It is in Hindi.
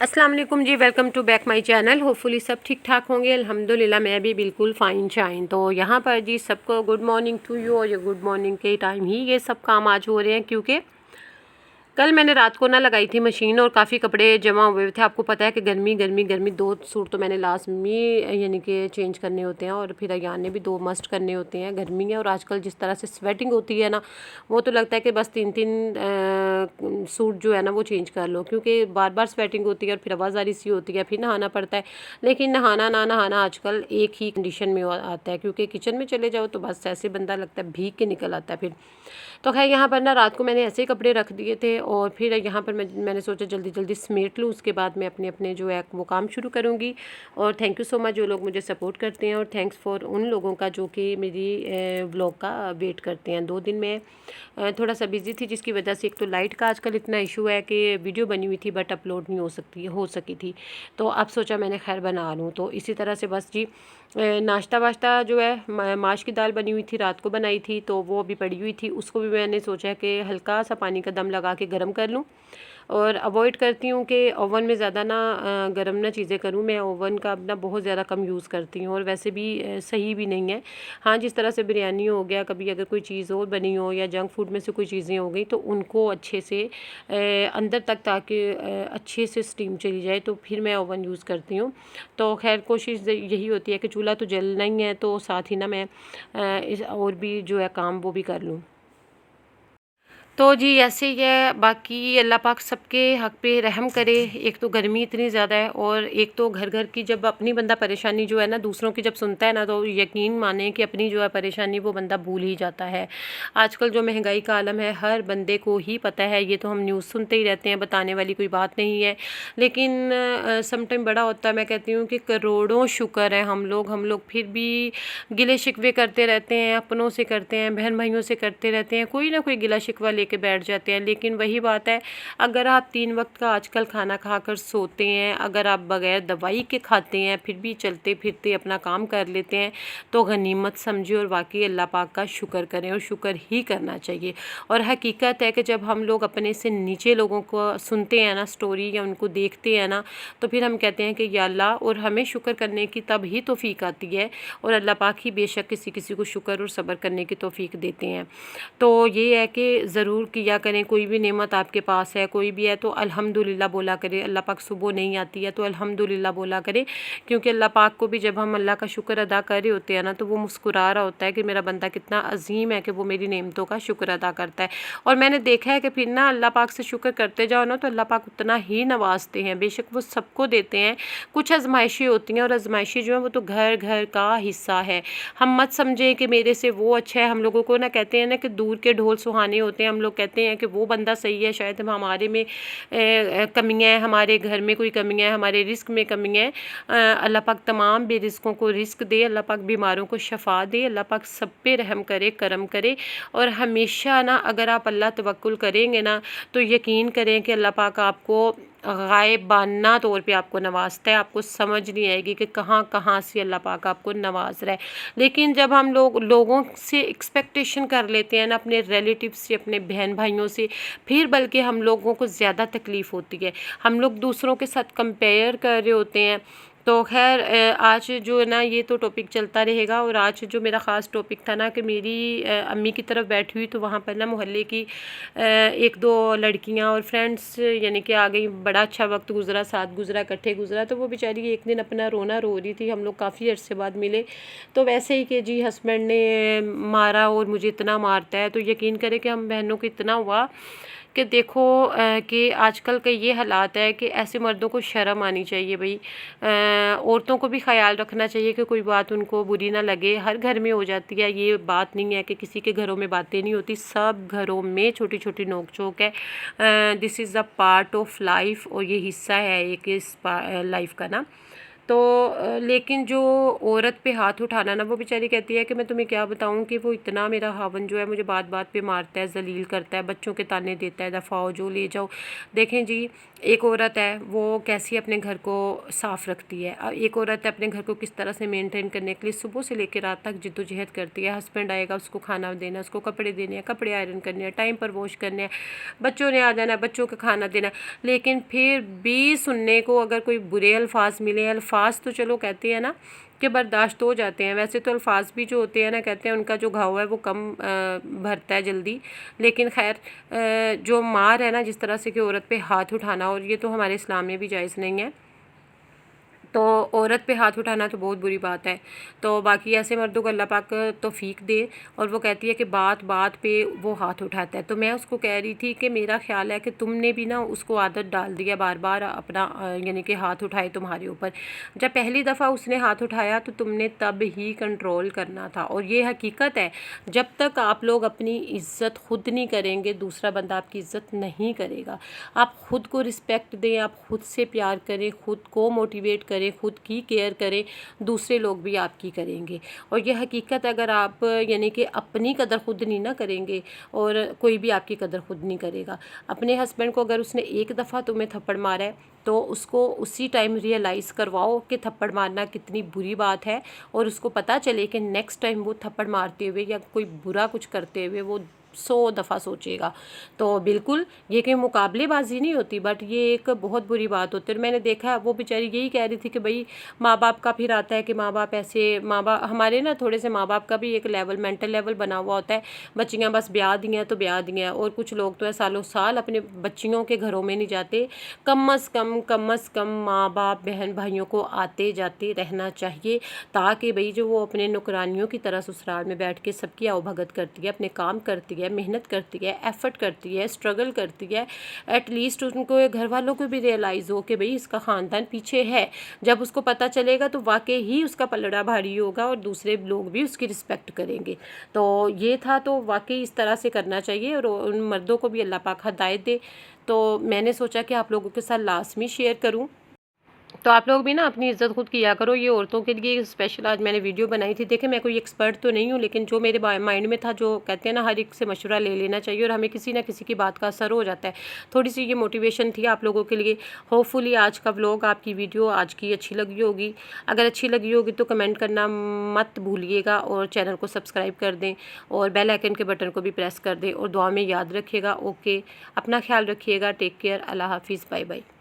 अस्सलाम वालेकुम जी, welcome to back my channel. Hopefully सब ठीक ठाक होंगे। अल्हम्दुलिल्लाह मैं भी बिल्कुल फ़ाइन शाइन। तो यहाँ पर जी सबको गुड मॉर्निंग टू यू। और ये गुड मॉर्निंग के टाइम ही ये सब काम आज हो रहे हैं, क्योंकि कल मैंने रात को ना लगाई थी मशीन और काफ़ी कपड़े जमा हुए थे। आपको पता है कि गर्मी गर्मी गर्मी, 2 सूट तो मैंने लास्ट में यानी कि चेंज करने होते हैं, और फिर अयान ने भी 2 मस्ट करने होते हैं। गर्मी है और आजकल जिस तरह से स्वेटिंग होती है ना, वो तो लगता है कि बस 3-3 सूट जो है ना वो चेंज कर लो, क्योंकि बार बार स्वेटिंग होती है और फिर आवाज़ारी सी होती है, फिर नहाना पड़ता है। लेकिन नहाना ना नहाना आजकल एक ही कंडीशन में आता है, क्योंकि किचन में चले जाओ तो बस ऐसे बंदा लगता है भीग के निकल आता है फिर। तो खैर यहाँ पर ना रात को मैंने ऐसे ही कपड़े रख दिए थे, और फिर यहाँ पर मैंने सोचा जल्दी जल्दी समेट लूँ, उसके बाद मैं अपने अपने जो है वो काम शुरू करूँगी। और थैंक यू सो मच जो लोग मुझे सपोर्ट करते हैं, और थैंक्स फॉर उन लोगों का जो कि मेरी व्लॉग का वेट करते हैं। 2 दिन में थोड़ा सा बिज़ी थी, जिसकी वजह से एक तो लाइट का आजकल इतना इशू है कि वीडियो बनी हुई थी बट अपलोड नहीं हो सकी थी। तो अब सोचा मैंने खैर बना लूँ। तो इसी तरह से बस जी नाश्ता वाश्ता जो है माश की दाल बनी हुई थी, रात को बनाई थी, तो वो अभी पड़ी हुई थी। उसको भी मैंने सोचा कि हल्का सा पानी का दम लगा के गर्म कर लूँ। और अवॉइड करती हूँ कि ओवन में ज़्यादा ना गर्म ना चीज़ें करूँ। मैं ओवन का अपना बहुत ज़्यादा कम यूज़ करती हूँ, और वैसे भी सही भी नहीं है। हाँ, जिस तरह से बिरयानी हो गया, कभी अगर कोई चीज़ और बनी हो या जंक फूड में से कोई चीज़ें हो गई, तो उनको अच्छे से अंदर तक, ताकि अच्छे से स्टीम चली जाए, तो फिर मैं ओवन यूज़ करती हूँ। तो खैर कोशिश यही होती है कि चूल्हा तो जलना ही है, तो साथ ही ना मैं इस और भी जो है काम वो भी कर लूँ। तो जी ऐसे ही है। बाकी अल्लाह पाक सबके हक़ पे रहम करे। एक तो गर्मी इतनी ज़्यादा है, और एक तो घर घर की जब अपनी बंदा परेशानी जो है ना दूसरों की जब सुनता है ना, तो यकीन माने कि अपनी जो है परेशानी वो बंदा भूल ही जाता है। आजकल जो महंगाई का आलम है हर बंदे को ही पता है, ये तो हम न्यूज़ सुनते ही रहते हैं, बताने वाली कोई बात नहीं है। लेकिन सम टाइम बड़ा होता है, मैं कहती हूँ कि करोड़ों शुक्र है हम लोग फिर भी गिले शिकवे करते रहते हैं, अपनों से करते हैं, बहन भाइयों से करते रहते हैं, कोई ना कोई गिला शिकवा के बैठ जाते हैं। लेकिन वही बात है, अगर आप 3 वक्त का आजकल खाना खाकर सोते हैं, अगर आप बगैर दवाई के खाते हैं, फिर भी चलते फिरते अपना काम कर लेते हैं, तो गनीमत समझिए और वाकई अल्लाह पाक का शुक्र करें, और शुक्र ही करना चाहिए। और हकीकत है कि जब हम लोग अपने से नीचे लोगों को सुनते हैं ना स्टोरी, या उनको देखते हैं ना, तो फिर हम कहते हैं कि या अल्लाह, और हमें शुक्र करने की तब ही तौफीक आती है। और अल्लाह पाक ही बेशक किसी किसी को शुक्र और सब्र करने की तौफीक देते हैं। तो ये है कि ज़रूर किया करें, कोई भी नेमत आपके पास है, कोई भी है, तो अल्हम्दुलिल्लाह बोला करें। अल्लाह पाक सुबह नहीं आती है तो अल्हम्दुलिल्लाह बोला करें, क्योंकि अल्लाह पाक को भी जब हम अल्लाह का शुक्र अदा कर रहे होते हैं ना, तो वो मुस्कुरा रहा होता है कि मेरा बंदा कितना अजीम है कि वो मेरी नेमतों का शुक्र अदा करता है। और मैंने देखा है कि फिर ना अल्लाह पाक से शुक्र करते जाओ ना, तो अल्लाह पाक उतना ही नवाजते हैं। बेशक वो सबको देते हैं, कुछ आजमाइशें होती हैं, और आजमाइशें जो हैं वो तो घर घर का हिस्सा है। हम मत समझें कि मेरे से वो अच्छा है। हम लोगों को ना कहते हैं ना कि दूर के ढोल सुहाने होते हैं। हम लोग कहते हैं कि वो बंदा सही है, शायद हमारे में कमियाँ हैं, हमारे घर में कोई कमियाँ हैं, हमारे रिस्क में कमी है। अल्लाह पाक तमाम बेरिस्कों को रिस्क दे, अल्लाह पाक बीमारों को शफा दे, अल्लाह पाक सब पे रहम करे, करम करे। और हमेशा ना अगर आप अल्लाह तवक्कुल करेंगे ना, तो यकीन करें कि अल्लाह पाक आपको गायबाना तौर पे आपको नवाजता है। आपको समझ नहीं आएगी कि कहाँ कहाँ से अल्लाह पाक आपको नवाज रहा है। लेकिन जब हम लोगों से एक्सपेक्टेशन कर लेते हैं ना, अपने रिलेटिव से, अपने बहन भाइयों से, फिर बल्कि हम लोगों को ज़्यादा तकलीफ़ होती है। हम लोग दूसरों के साथ कंपेयर कर रहे होते हैं। तो खैर आज जो है ना ये तो टॉपिक चलता रहेगा। और आज जो मेरा ख़ास टॉपिक था ना कि मेरी अम्मी की तरफ बैठी हुई, तो वहाँ पर ना मोहल्ले की 1-2 लड़कियाँ और फ्रेंड्स यानी कि आ गई। बड़ा अच्छा वक्त गुजरा, साथ गुजरा, इकट्ठे गुजरा। तो वो बेचारी एक दिन अपना रोना रो रही थी। हम लोग काफ़ी अर्से बाद मिले, तो वैसे ही कि जी हस्बैंड ने मारा और मुझे इतना मारता है। तो यकीन करें कि हम बहनों को इतना हुआ कि देखो कि आजकल के ये हालात है कि ऐसे मर्दों को शर्म आनी चाहिए भाई। औरतों को भी ख्याल रखना चाहिए कि कोई बात उनको बुरी ना लगे। हर घर में हो जाती है, ये बात नहीं है कि किसी के घरों में बातें नहीं होती। सब घरों में छोटी छोटी नोक झोंक है। This is a part of life, और ये हिस्सा है एक इस लाइफ का ना। तो लेकिन जो औरत पे हाथ उठाना ना, वो बेचारी कहती है कि मैं तुम्हें क्या बताऊं कि वो इतना मेरा हावन जो है मुझे बात बात पे मारता है, जलील करता है, बच्चों के ताने देता है, दफ़ाओ जो ले जाओ। देखें जी, एक औरत है वो कैसी अपने घर को साफ़ रखती है, एक औरत है अपने घर को किस तरह से मेंटेन करने के लिए सुबह से लेकर रात तक जिद्दोजहद करती है। हस्बैंड आएगा, उसको खाना देना, उसको कपड़े देने हैं, कपड़े आयरन करने हैं, टाइम पर वॉश करने हैं, बच्चों ने आ जाना है, बच्चों का खाना देना। लेकिन फिर भी सुनने को अगर कोई बुरे अल्फाज मिले, अल्फाज तो चलो कहते हैं ना कि बर्दाश्त हो जाते हैं, वैसे तो अल्फाज भी जो होते हैं ना, कहते हैं उनका जो घाव है वो कम भरता है जल्दी। लेकिन खैर जो मार है ना, जिस तरह से कि औरत पे हाथ उठाना, और ये तो हमारे इस्लाम में भी जायज़ नहीं है, तो औरत पे हाथ उठाना तो बहुत बुरी बात है। तो बाकी ऐसे मर्दों को अल्लाह पाक तौफीक दे। और वो कहती है कि बात बात पे वो हाथ उठाता है। तो मैं उसको कह रही थी कि मेरा ख्याल है कि तुमने भी ना उसको आदत डाल दिया बार बार अपना यानी कि हाथ उठाए तुम्हारे ऊपर। जब पहली दफ़ा उसने हाथ उठाया तो तुमने तब ही कंट्रोल करना था। और ये हकीकत है, जब तक आप लोग अपनी इज़्ज़त खुद नहीं करेंगे, दूसरा बंदा आपकी इज़्ज़त नहीं करेगा। आप ख़ुद को रिस्पेक्ट दें, आप ख़ुद से प्यार करें, ख़ुद को मोटिवेट करें, खुद की केयर करें, दूसरे लोग भी आपकी करेंगे। और ये हकीकत, अगर आप यानी कि अपनी कदर खुद नहीं ना करेंगे, और कोई भी आपकी कदर खुद नहीं करेगा। अपने हस्बैंड को अगर उसने एक दफ़ा तुम्हें थप्पड़ मारा है तो उसको उसी टाइम रियलाइज़ करवाओ कि थप्पड़ मारना कितनी बुरी बात है, और उसको पता चले कि नेक्स्ट टाइम वो थप्पड़ मारते हुए या कोई बुरा कुछ करते हुए वो 100 दफ़ा सोचेगा। तो बिल्कुल ये कोई मुकाबलेबाजी नहीं होती, बट ये एक बहुत बुरी बात होती है। और मैंने देखा वो बेचारी यही कह रही थी कि भाई माँ बाप का फिर आता है कि माँ बाप ऐसे, माँ बाप हमारे ना थोड़े से माँ बाप का भी एक लेवल, मेंटल लेवल बना हुआ होता है। बच्चियाँ बस ब्याह दी हैं तो ब्याह दी हैं, और कुछ लोग तो है सालों साल अपने बच्चियों के घरों में नहीं जाते। कम अज़ कम माँ बाप बहन भाइयों को आते जाते रहना चाहिए, ताकि भाई जो वो अपने नौकरानियों की तरह ससुराल में बैठ के सबकी आवभगत करती है, अपने काम करती है, मेहनत करती है, एफर्ट करती है, स्ट्रगल करती है, एटलीस्ट उनको घर वालों को भी रियलाइज़ हो कि भाई इसका ख़ानदान पीछे है। जब उसको पता चलेगा तो वाकई ही उसका पलड़ा भारी होगा, और दूसरे लोग भी उसकी रिस्पेक्ट करेंगे। तो ये था, तो वाकई इस तरह से करना चाहिए, और उन मर्दों को भी अल्लाह पाक हिदायत दे। तो मैंने सोचा कि आप लोगों के साथ लाजमी शेयर करूँ। तो आप लोग भी ना अपनी इज़्ज़त खुद किया करो। ये औरतों के लिए स्पेशल आज मैंने वीडियो बनाई थी। देखिए, मैं कोई एक्सपर्ट तो नहीं हूँ, लेकिन जो मेरे माइंड में था, जो कहते हैं ना हर एक से मशवरा ले लेना चाहिए, और हमें किसी ना किसी की बात का असर हो जाता है। थोड़ी सी ये मोटिवेशन थी आप लोगों के लिए। होपफुली आज का व्लॉग, आपकी वीडियो आज की अच्छी लगी होगी। अगर अच्छी लगी होगी तो कमेंट करना मत भूलिएगा, और चैनल को सब्सक्राइब कर दें, और बेल आइकन के बटन को भी प्रेस कर दें, और दुआ में याद रखिएगा। ओके, अपना ख्याल रखिएगा। Take care. अल्लाह हाफिज़। Bye bye.